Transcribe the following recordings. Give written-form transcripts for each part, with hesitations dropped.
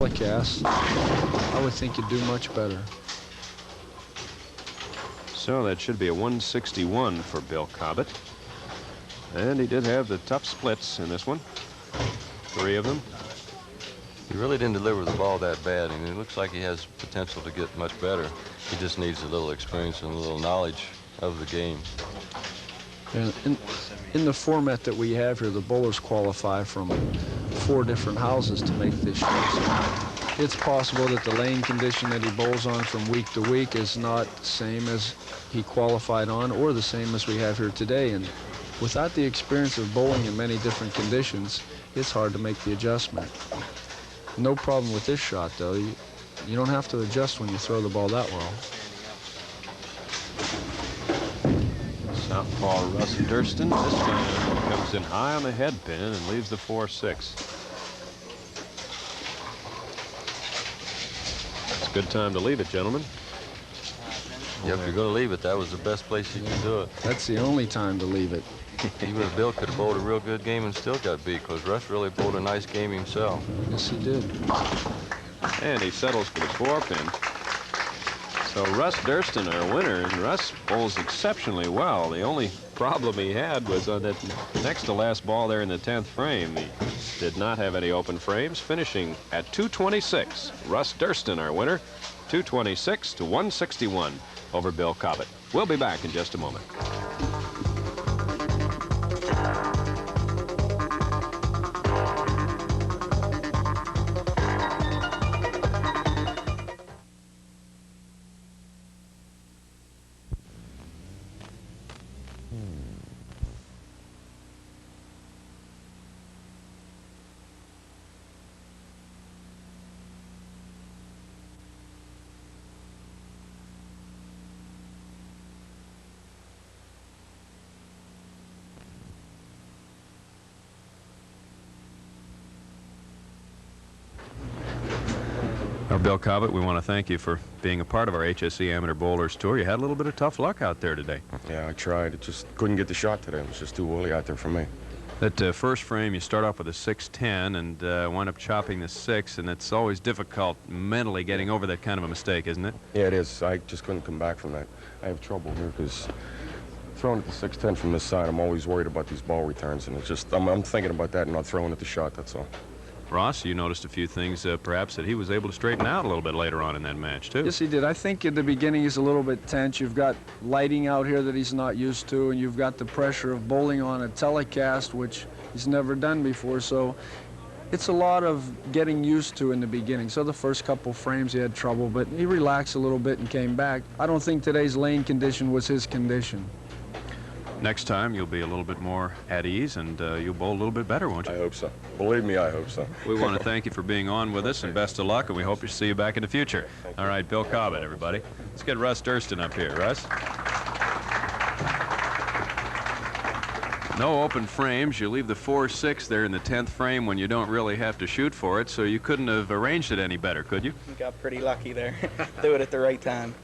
telecast, I would think you'd do much better. So that should be a 161 for Bill Cobbett. And he did have the tough splits in this one. 3 of them. He really didn't deliver the ball that bad, and it looks like he has potential to get much better. He just needs a little experience and a little knowledge of the game. And in the format that we have here, the bowlers qualify from 4 different houses to make this show. So it's possible that the lane condition that he bowls on from week to week is not the same as he qualified on or the same as we have here today. And without the experience of bowling in many different conditions, it's hard to make the adjustment. No problem with this shot, though. You don't have to adjust when you throw the ball that well. Southpaw Russ Durston this time comes in high on the head pin and leaves the 4-6. It's a good time to leave it, gentlemen. Yeah, if you're going to leave it, that was the best place you can do it. That's the only time to leave it. Even if Bill could have bowled a real good game and still got beat, because Russ really bowled a nice game himself. Yes, he did. And he settles for the 4-pin. So Russ Durston, our winner, and Russ bowls exceptionally well. The only problem he had was on that next to last ball there in the 10th frame. He did not have any open frames, finishing at 226. Russ Durston, our winner, 226 to 161 over Bill Cobbett. We'll be back in just a moment. Bill Cobbett, we want to thank you for being a part of our HSE Amateur Bowlers Tour. You had a little bit of tough luck out there today. Yeah, I tried. It just couldn't get the shot today. It was just too early out there for me. That first frame, you start off with a 6-10 and wind up chopping the 6, and it's always difficult mentally getting over that kind of a mistake, isn't it? Yeah, it is. I just couldn't come back from that. I have trouble here because throwing at the 6-10 from this side, I'm always worried about these ball returns, and it's just, I'm thinking about that and not throwing at the shot, that's all. Ross, you noticed a few things, perhaps, that he was able to straighten out a little bit later on in that match, too. Yes, he did. I think at the beginning he's a little bit tense. You've got lighting out here that he's not used to, and you've got the pressure of bowling on a telecast, which he's never done before. So it's a lot of getting used to in the beginning. So the first couple frames he had trouble, but he relaxed a little bit and came back. I don't think today's lane condition was his condition. Next time, you'll be a little bit more at ease, and you'll bowl a little bit better, won't you? I hope so. Believe me, I hope so. We want to thank you for being on with us, and best of luck, and we hope to see you back in the future. All right, Bill Cobbett, everybody. Let's get Russ Durston up here. Russ? No open frames. You leave the 4-6 there in the 10th frame when you don't really have to shoot for it, so you couldn't have arranged it any better, could you? Got pretty lucky there. Do it at the right time.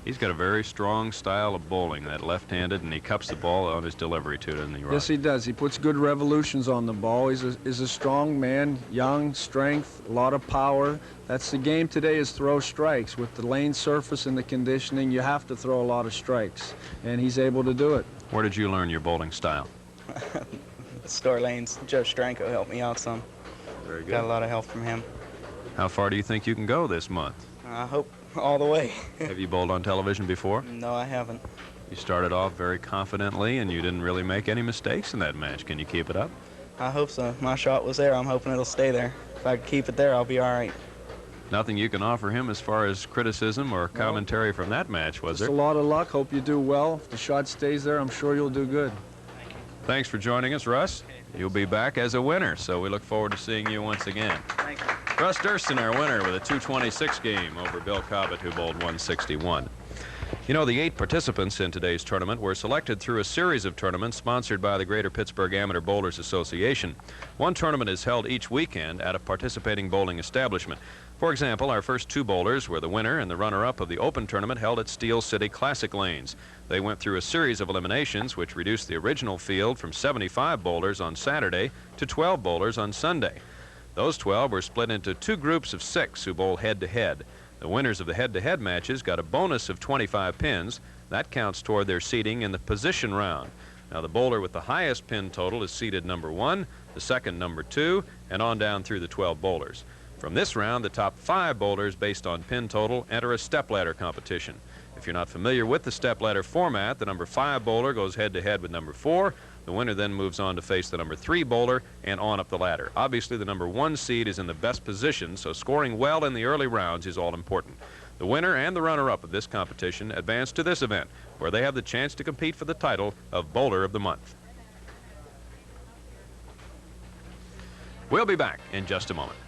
He's got a very strong style of bowling, that left-handed, and he cups the ball on his delivery to it in the right. Yes, he does. He puts good revolutions on the ball. He's a strong man, young, strength, a lot of power. That's the game today, is throw strikes. With the lane surface and the conditioning, you have to throw a lot of strikes, and he's able to do it. Where did you learn your bowling style? Store Lanes. Joe Stranko helped me out some. Very good. Got a lot of help from him. How far do you think you can go this month? I hope all the way. Have you bowled on television before? No, I haven't. You started off very confidently, and you didn't really make any mistakes in that match. Can you keep it up? I hope so. My shot was there. I'm hoping it'll stay there. If I keep it there, I'll be all right. Nothing you can offer him as far as criticism or commentary from that match, was there? Just a lot of luck. Hope you do well. If the shot stays there, I'm sure you'll do good. Thanks for joining us, Russ. You'll be back as a winner, so we look forward to seeing you once again. Thank you. Russ Durston, our winner, with a 226 game over Bill Cobbett, who bowled 161. You know, the 8 participants in today's tournament were selected through a series of tournaments sponsored by the Greater Pittsburgh Amateur Bowlers Association. One tournament is held each weekend at a participating bowling establishment. For example, our first 2 bowlers were the winner and the runner-up of the Open tournament held at Steel City Classic Lanes. They went through a series of eliminations which reduced the original field from 75 bowlers on Saturday to 12 bowlers on Sunday. Those 12 were split into 2 groups of 6 who bowl head-to-head. The winners of the head-to-head matches got a bonus of 25 pins. That counts toward their seeding in the position round. Now, the bowler with the highest pin total is seeded number 1, the second number 2, and on down through the 12 bowlers. From this round, the top 5 bowlers based on pin total enter a stepladder competition. If you're not familiar with the stepladder format, the number 5 bowler goes head-to-head with number 4. The winner then moves on to face the number 3 bowler and on up the ladder. Obviously, the number 1 seed is in the best position, so scoring well in the early rounds is all important. The winner and the runner-up of this competition advance to this event, where they have the chance to compete for the title of Bowler of the Month. We'll be back in just a moment.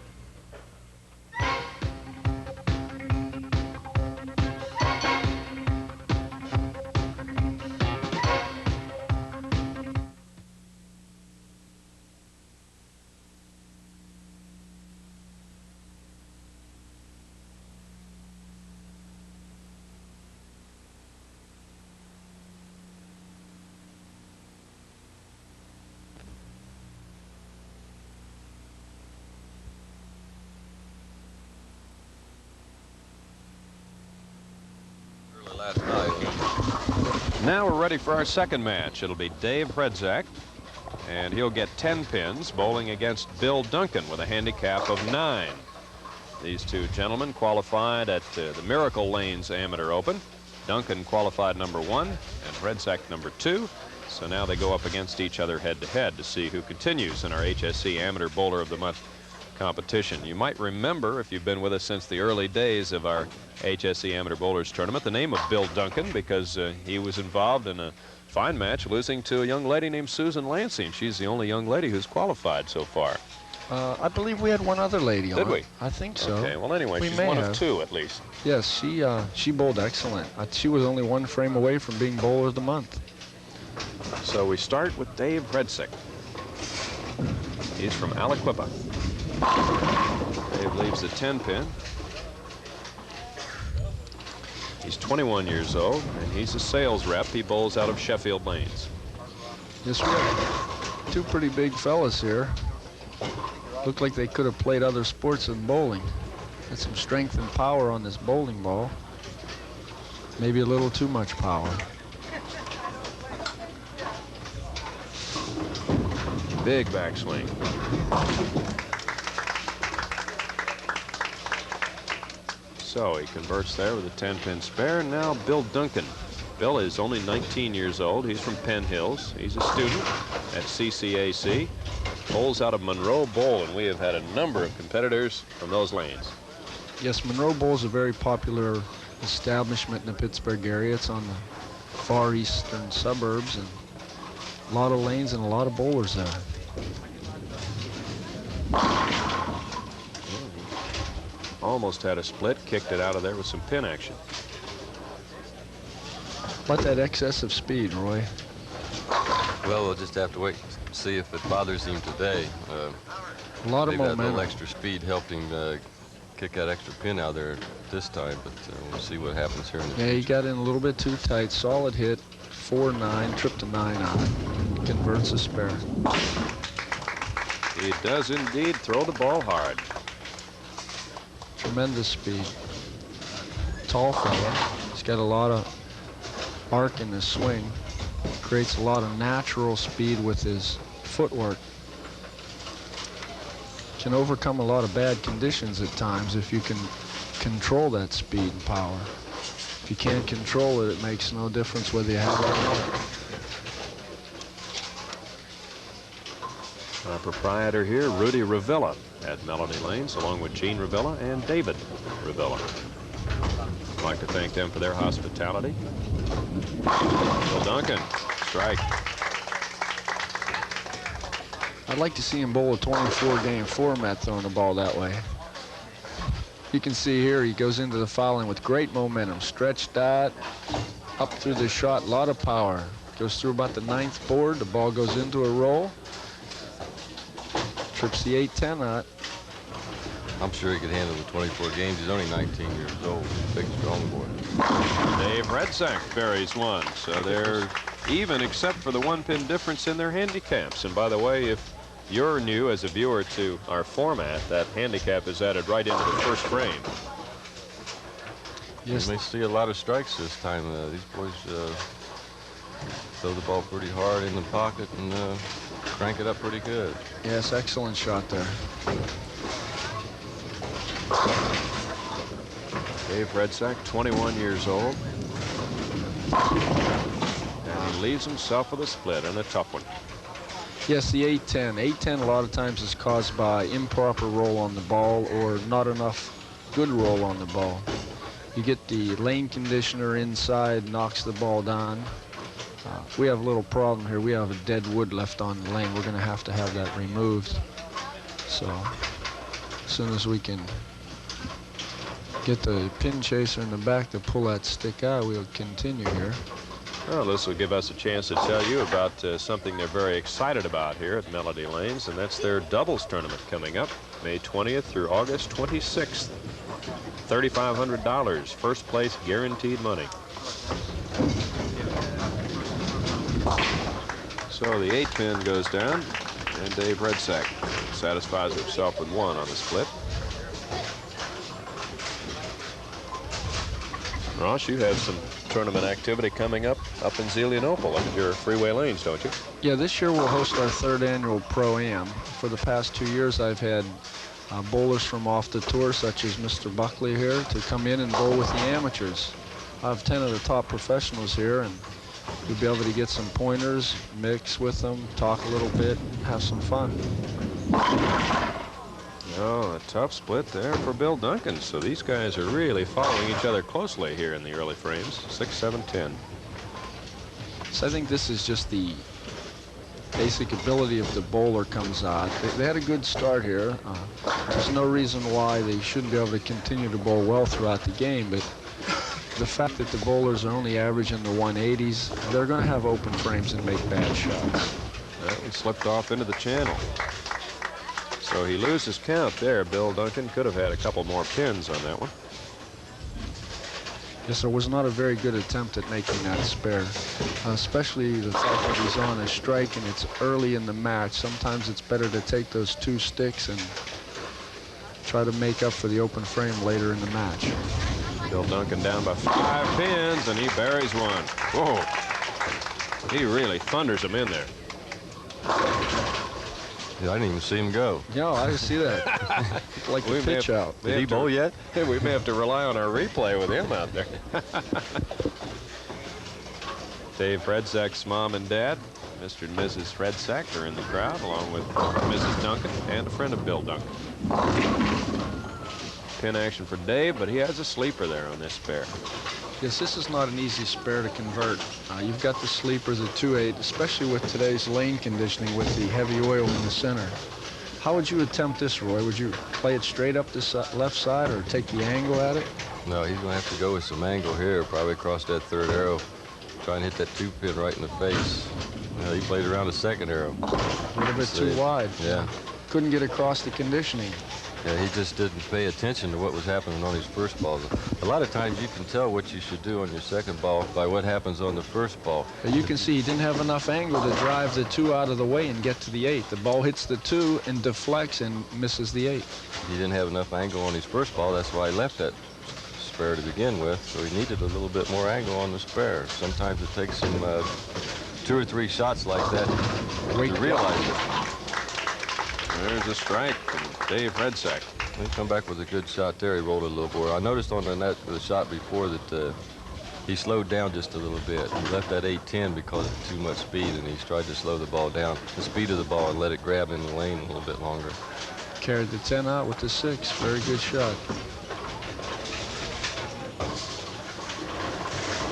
Last night. Now we're ready for our second match. It'll be Dave Redzak, and he'll get 10 pins, bowling against Bill Duncan with a handicap of 9. These two gentlemen qualified at the Miracle Lanes Amateur Open. Duncan qualified number 1 and Redzak number 2. So now they go up against each other head-to-head to see who continues in our HSE Amateur Bowler of the Month competition. You might remember, if you've been with us since the early days of our HSE Amateur Bowlers Tournament, the name of Bill Duncan, because he was involved in a fine match losing to a young lady named Susan Lansing. She's the only young lady who's qualified so far. I believe we had one other lady on. Did we? I think so. Okay, well anyway, We she's may one have. of 2 at least. Yes, she bowled excellent. She was only 1 frame away from being Bowler of the Month. So we start with Dave Redzak. He's from Aliquippa. Dave leaves the 10 pin. He's 21 years old, and he's a sales rep. He bowls out of Sheffield Lanes. Yes, we have 2 pretty big fellas here. Looked like they could have played other sports than bowling. Had some strength and power on this bowling ball. Maybe a little too much power. Big backswing. So he converts there with a 10-pin spare. And now Bill Duncan. Bill is only 19 years old. He's from Penn Hills. He's a student at CCAC. Bowls out of Monroe Bowl, and we have had a number of competitors from those lanes. Yes, Monroe Bowl is a very popular establishment in the Pittsburgh area. It's on the far eastern suburbs, and a lot of lanes and a lot of bowlers there. Almost had a split, kicked it out of there with some pin action. About that excessive speed, Roy. Well, we'll just have to wait and see if it bothers him today. A lot of Maybe that momentum. little extra speed helped him kick that extra pin out there this time, but we'll see what happens here in the Yeah, he future. got in a little bit too tight. Solid hit, 4-9, tripped a 9 on it. Converts a spare. He does indeed throw the ball hard. Tremendous speed. Tall fella. He's got a lot of arc in his swing. Creates a lot of natural speed with his footwork. Can overcome a lot of bad conditions at times if you can control that speed and power. If you can't control it, it makes no difference whether you have it or not. Our proprietor here, Rudy Ravilla, at Melody Lanes, along with Gene Ravilla and David Ravilla. I'd like to thank them for their hospitality. Bill Duncan, strike. I'd like to see him bowl a 24-game format throwing the ball that way. You can see here he goes into the fouling with great momentum. Stretch dot, up through the shot, a lot of power. Goes through about the 9th board. The ball goes into a roll. Trips the 8-10 knot. I'm sure he could handle the 24 games. He's only 19 years old. Big, strong boy. Dave Redzak buries one, so they're even except for the 1-pin difference in their handicaps. And by the way, if you're new as a viewer to our format. That handicap is added right into the first frame. You may see a lot of strikes this time. These boys throw the ball pretty hard in the pocket and crank it up pretty good. Yes, excellent shot there. Dave Redsack, 21 years old. And he leaves himself with a split and a tough one. Yes, the 8-10. 8-10 a lot of times is caused by improper roll on the ball or not enough good roll on the ball. You get the lane conditioner inside, knocks the ball down. We have a little problem here. We have a dead wood left on the lane. We're going to have that removed. So as soon as we can get the pin chaser in the back to pull that stick out, we'll continue here. Well, this will give us a chance to tell you about something they're very excited about here at Melody Lanes, and that's their doubles tournament coming up May 20th through August 26th. $3,500, first place guaranteed money. So the 8-pin goes down, and Dave Redsack satisfies himself with one on the split. Ross, you have some tournament activity coming up in Zelienople at your freeway lanes, don't you? Yeah, this year we'll host our 3rd annual Pro-Am. For the past 2 years, I've had bowlers from off the tour, such as Mr. Buckley here, to come in and bowl with the amateurs. I have 10 of the top professionals here, and we'll be able to get some pointers, mix with them, talk a little bit, have some fun. Oh, a tough split there for Bill Duncan. So these guys are really following each other closely here in the early frames. 6, 7, 10. So I think this is just the basic ability of the bowler comes out. They had a good start here. There's no reason why they shouldn't be able to continue to bowl well throughout the game, but the fact that the bowlers are only average in the 180s, they're going to have open frames and make bad shots. That one slipped off into the channel. So he loses count there. Bill Duncan could have had a couple more pins on that one. Yes, there was not a very good attempt at making that spare, especially the fact that he's on a strike and it's early in the match. Sometimes it's better to take those 2 sticks and try to make up for the open frame later in the match. Bill Duncan down by 5 pins, and he buries one. Whoa. He really thunders him in there. Yeah, I didn't even see him go. Yeah, I didn't see that. Like the pitch out. Did he bowl yet? We may have to rely on our replay with him out there. Dave Redsack's mom and dad, Mr. and Mrs. Redsack, are in the crowd, along with Mrs. Duncan and a friend of Bill Duncan. Pin action for Dave, but he has a sleeper there on this spare. Yes, this is not an easy spare to convert. You've got the sleepers at 2-8, especially with today's lane conditioning with the heavy oil in the center. How would you attempt this, Roy? Would you play it straight up this left side or take the angle at it? No, he's going to have to go with some angle here, probably across that 3rd arrow. Try and hit that 2-pin right in the face. He played around the 2nd arrow. A little bit too wide. Yeah. Couldn't get across the conditioning. Yeah, he just didn't pay attention to what was happening on his first ball. A lot of times you can tell what you should do on your second ball by what happens on the first ball. But you can see he didn't have enough angle to drive the 2 out of the way and get to the 8. The ball hits the 2 and deflects and misses the 8. He didn't have enough angle on his first ball. That's why he left that spare to begin with. So he needed a little bit more angle on the spare. Sometimes it takes him 2 or 3 shots like that to realize it. There's a strike from Dave Redsack. He come back with a good shot there. He rolled it a little more. I noticed on the shot before that he slowed down just a little bit. He left that 8-10 because of too much speed, and he's tried to slow the ball down, the speed of the ball, and let it grab in the lane a little bit longer. Carried the 10 out with the 6. Very good shot.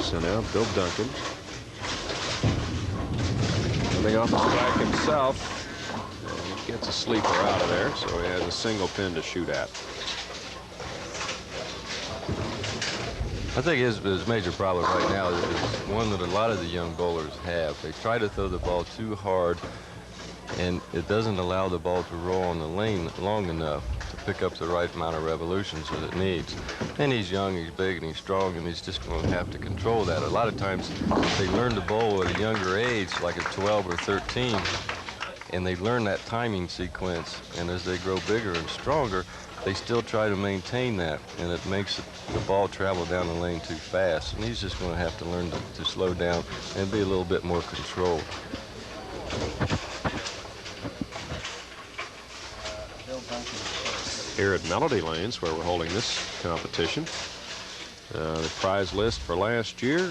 So now Bill Duncan coming off the strike himself. Gets a sleeper out of there, so he has a single pin to shoot at. I think his major problem right now is one that a lot of the young bowlers have. They try to throw the ball too hard, and it doesn't allow the ball to roll on the lane long enough to pick up the right amount of revolutions that it needs. And he's young, he's big, and he's strong, and he's just going to have to control that. A lot of times, if they learn to bowl at a younger age, like at 12 or 13, and they learn that timing sequence, and as they grow bigger and stronger, they still try to maintain that, and it makes the ball travel down the lane too fast, and he's just going to have to learn to slow down and be a little bit more controlled. Here at Melody Lanes, where we're holding this competition, the prize list for last year,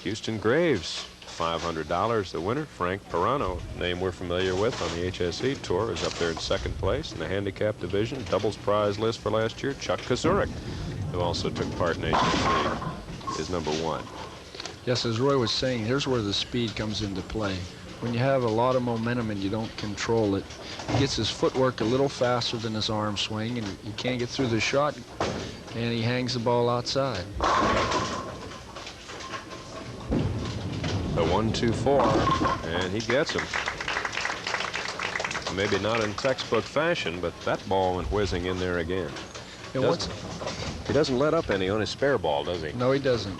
Houston Graves, $500 the winner. Frank Pirano, name we're familiar with on the HSE Tour, is up there in second place in the handicap division. Doubles prize list for last year, Chuck Kazurik, who also took part in HSE, is number 1. Yes, as Roy was saying, here's where the speed comes into play. When you have a lot of momentum and you don't control it, he gets his footwork a little faster than his arm swing, and he can't get through the shot, and he hangs the ball outside. The 1-2-4, and he gets him. Maybe not in textbook fashion, but that ball went whizzing in there again. He doesn't let up any on his spare ball, does he? No, he doesn't.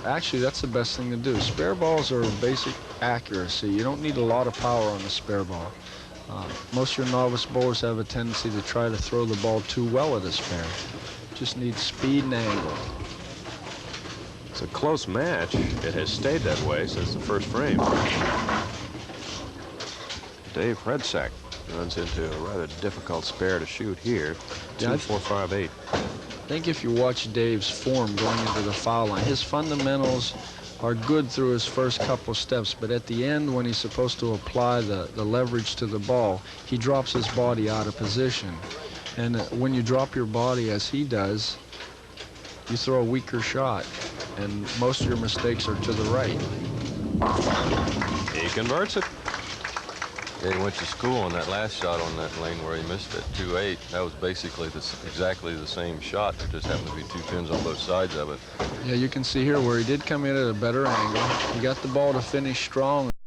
Actually, that's the best thing to do. Spare balls are basic accuracy. You don't need a lot of power on the spare ball. Most of your novice bowlers have a tendency to try to throw the ball too well at a spare. Just need speed and angle. It's a close match. It has stayed that way since the first frame. Dave Redsack runs into a rather difficult spare to shoot here. 2-4-5-8. I think if you watch Dave's form going into the foul line, his fundamentals are good through his first couple steps, but at the end, when he's supposed to apply the leverage to the ball, he drops his body out of position. And when you drop your body as he does, you throw a weaker shot, and most of your mistakes are to the right. He converts it. Yeah, he went to school on that last shot on that lane where he missed it, 2-8. That was basically exactly the same shot. There just happened to be 2 pins on both sides of it. Yeah, you can see here where he did come in at a better angle. He got the ball to finish strong.